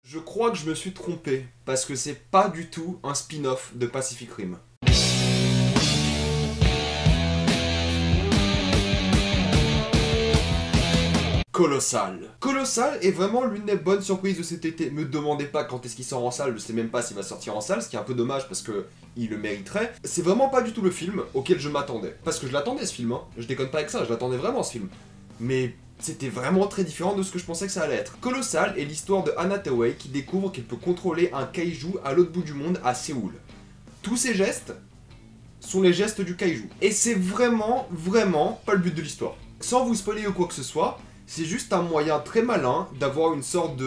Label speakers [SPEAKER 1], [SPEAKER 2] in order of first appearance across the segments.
[SPEAKER 1] Je crois que je me suis trompé, parce que c'est pas du tout un spin-off de Pacific Rim. Colossal. Colossal est vraiment l'une des bonnes surprises de cet été. Me demandez pas quand est-ce qu'il sort en salle, je sais même pas s'il va sortir en salle, ce qui est un peu dommage parce que il le mériterait. C'est vraiment pas du tout le film auquel je m'attendais. Parce que je l'attendais ce film, hein. Je déconne pas avec ça, je l'attendais vraiment ce film. Mais c'était vraiment très différent de ce que je pensais que ça allait être. Colossal est l'histoire de Anna Tawai qui découvre qu'elle peut contrôler un kaiju à l'autre bout du monde, à Séoul. Tous ces gestes sont les gestes du kaiju. Et c'est vraiment pas le but de l'histoire. Sans vous spoiler ou quoi que ce soit, c'est juste un moyen très malin d'avoir une sorte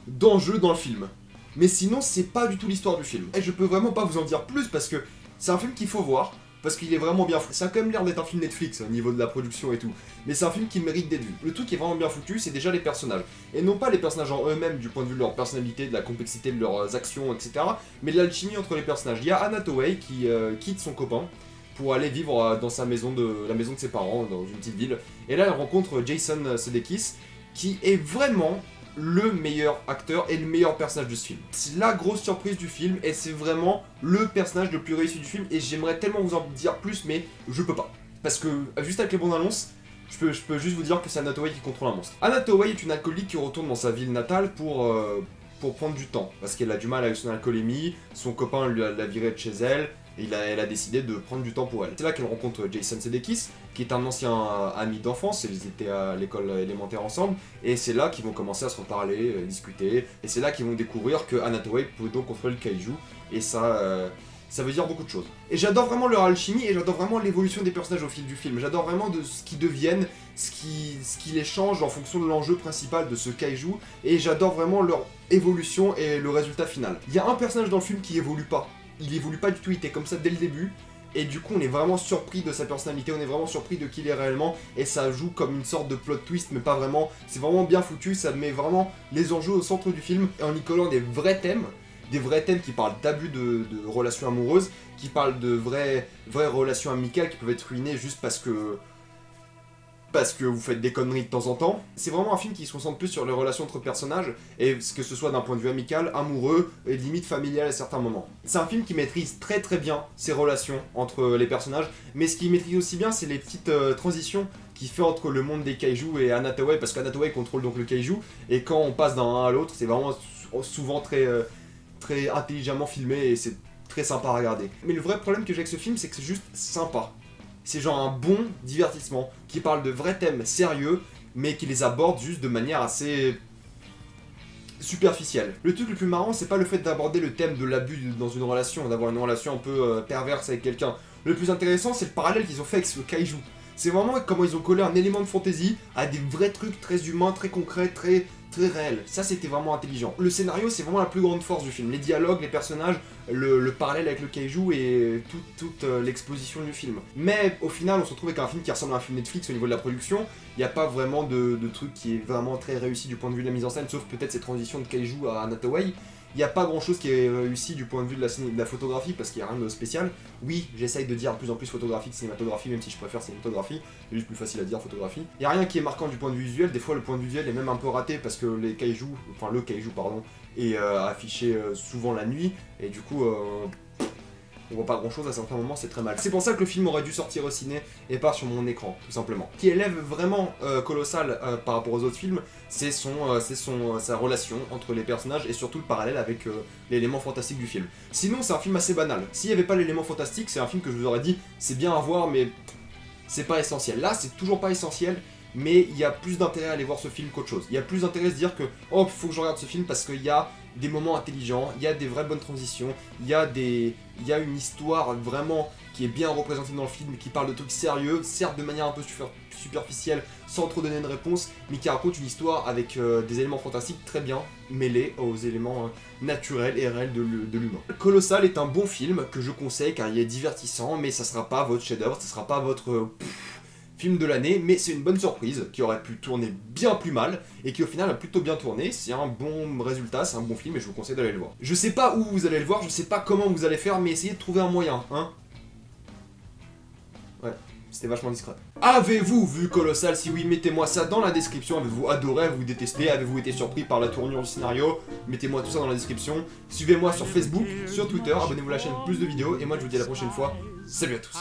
[SPEAKER 1] d'enjeu dans le film. Mais sinon, c'est pas du tout l'histoire du film. Et je peux vraiment pas vous en dire plus parce que c'est un film qu'il faut voir, parce qu'il est vraiment bien foutu. Ça a quand même l'air d'être un film Netflix au niveau de la production et tout. Mais c'est un film qui mérite d'être vu. Le truc qui est vraiment bien foutu, c'est déjà les personnages. Et non pas les personnages en eux-mêmes du point de vue de leur personnalité, de la complexité de leurs actions, etc. Mais de l'alchimie entre les personnages. Il y a Anna Tawai qui quitte son copain pour aller vivre dans la maison de ses parents, dans une petite ville. Et là, elle rencontre Jason Sudeikis, qui est vraiment le meilleur acteur et le meilleur personnage de ce film. C'est la grosse surprise du film, et c'est vraiment le personnage le plus réussi du film, et j'aimerais tellement vous en dire plus, mais je peux pas. Parce que, juste avec les bandes annonces, je peux juste vous dire que c'est Anna Tawai qui contrôle un monstre. Anna Tawai est une alcoolique qui retourne dans sa ville natale pour prendre du temps, parce qu'elle a du mal avec son alcoolémie, son copain l'a virée de chez elle, et elle a décidé de prendre du temps pour elle. C'est là qu'elle rencontre Jason Sudeikis, qui est un ancien ami d'enfance, ils étaient à l'école élémentaire ensemble, et c'est là qu'ils vont commencer à se reparler, discuter, et c'est là qu'ils vont découvrir que Anna Tawai pouvait donc contrôler le kaiju, et ça veut dire beaucoup de choses. Et j'adore vraiment leur alchimie, et j'adore vraiment l'évolution des personnages au fil du film. J'adore vraiment de ce qu'ils deviennent, ce qui les change en fonction de l'enjeu principal de ce kaiju, et j'adore vraiment leur évolution et le résultat final. Il y a un personnage dans le film qui évolue pas. Il évolue pas du tout, il était comme ça dès le début, et du coup on est vraiment surpris de sa personnalité, on est vraiment surpris de qui il est réellement, et ça joue comme une sorte de plot twist, mais pas vraiment, c'est vraiment bien foutu, ça met vraiment les enjeux au centre du film, et en y collant des vrais thèmes qui parlent d'abus de relations amoureuses, qui parlent de vraies relations amicales qui peuvent être ruinées juste parce que vous faites des conneries de temps en temps. C'est vraiment un film qui se concentre plus sur les relations entre personnages, et que ce soit d'un point de vue amical, amoureux, et limite familial à certains moments. C'est un film qui maîtrise très bien ces relations entre les personnages, mais ce qu'il maîtrise aussi bien, c'est les petites transitions qu'il fait entre le monde des kaiju et Anna Tawai, parce qu'Anna Tawai contrôle donc le kaiju, et quand on passe d'un à l'autre, c'est vraiment souvent très intelligemment filmé, et c'est très sympa à regarder. Mais le vrai problème que j'ai avec ce film, c'est que c'est juste sympa. C'est genre un bon divertissement qui parle de vrais thèmes sérieux, mais qui les aborde juste de manière assez superficielle. Le truc le plus marrant, c'est pas le fait d'aborder le thème de l'abus dans une relation, d'avoir une relation un peu perverse avec quelqu'un. Le plus intéressant, c'est le parallèle qu'ils ont fait avec ce kaiju. C'est vraiment comment ils ont collé un élément de fantasy à des vrais trucs très humains, très concrets, très réels. Ça, c'était vraiment intelligent. Le scénario, c'est vraiment la plus grande force du film. Les dialogues, les personnages, le parallèle avec le kaiju et toute l'exposition du film. Mais au final, on se retrouve avec un film qui ressemble à un film Netflix au niveau de la production. Il n'y a pas vraiment de truc qui est vraiment très réussi du point de vue de la mise en scène, sauf peut-être cette transition de kaiju à Anna Tawai. Il n'y a pas grand chose qui est réussi du point de vue de la photographie parce qu'il n'y a rien de spécial. Oui, j'essaye de dire de plus en plus photographique, cinématographie, même si je préfère cinématographie, c'est juste plus facile à dire photographie. Il n'y a rien qui est marquant du point de vue visuel, des fois le point de vue visuel est même un peu raté parce que le kaiju pardon, est affiché souvent la nuit, et du coup on voit pas grand chose à certains moments, c'est très mal. C'est pour ça que le film aurait dû sortir au ciné et pas sur mon écran, tout simplement. Ce qui élève vraiment Colossal par rapport aux autres films, c'est sa relation entre les personnages et surtout le parallèle avec l'élément fantastique du film. Sinon, c'est un film assez banal. S'il n'y avait pas l'élément fantastique, c'est un film que je vous aurais dit, c'est bien à voir, mais c'est pas essentiel. Là, c'est toujours pas essentiel, mais il y a plus d'intérêt à aller voir ce film qu'autre chose. Il y a plus d'intérêt à se dire que, oh, faut que je regarde ce film parce qu'il y a des moments intelligents, il y a des vraies bonnes transitions, il y a une histoire vraiment qui est bien représentée dans le film, qui parle de trucs sérieux, certes de manière un peu superficielle, sans trop donner une réponse, mais qui raconte une histoire avec des éléments fantastiques très bien mêlés aux éléments naturels et réels de l'humain. Colossal est un bon film que je conseille car il est divertissant, mais ça sera pas votre chef-d'œuvre, ça sera pas votre film de l'année, mais c'est une bonne surprise qui aurait pu tourner bien plus mal et qui au final a plutôt bien tourné. C'est un bon résultat, c'est un bon film et je vous conseille d'aller le voir. Je sais pas où vous allez le voir, je sais pas comment vous allez faire, mais essayez de trouver un moyen, hein. Ouais, C'était vachement discret. Avez-vous vu Colossal? Si oui, mettez-moi ça dans la description. Avez-vous adoré? Avez-vous détesté? Avez-vous été surpris par la tournure du scénario? Mettez-moi tout ça dans la description. Suivez-moi sur Facebook, sur Twitter, abonnez-vous à la chaîne pour plus de vidéos. Et moi je vous dis à la prochaine fois. Salut à tous.